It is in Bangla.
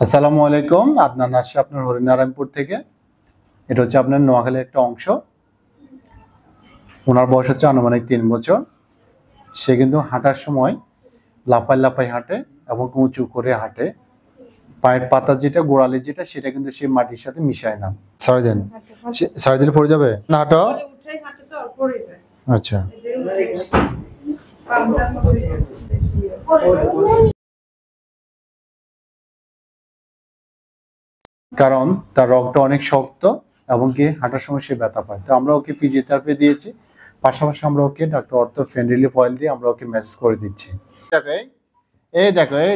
আসসালামু আলাইকুম। আদনান আসছে আপনার হরিনারায়ণপুর থেকে। এটা হচ্ছে আপনার নোয়াখালীর একটা অংশ। ওনার বয়স হচ্ছে আনুমানিক 3 বছর। সে কিন্তু হাঁটার সময় লাফাই লাফাই হাঁটে এবং উঁচু করে হাঁটে। পায়ের পাতা যেটা, গোড়ালি যেটা, সেটা কিন্তু সে মাটির সাথে মিশায় না। সারা দিন সারা দিন পড়ে যাবে না হাঁটো। আচ্ছা, কারণ তার রগটা অনেক শক্ত এবং কি হাঁটার সময় সে ব্যথা পায়। তো আমরা ওকে ফিজিওথেরাপি দিয়েছি, পাশাপাশি আমরা ওকে ডাক্তার অর্থো ফেন রিলিফ অয়েল দিয়ে আমরা ওকে ম্যাসেজ করে দিচ্ছি। দেখো এই দেখো এই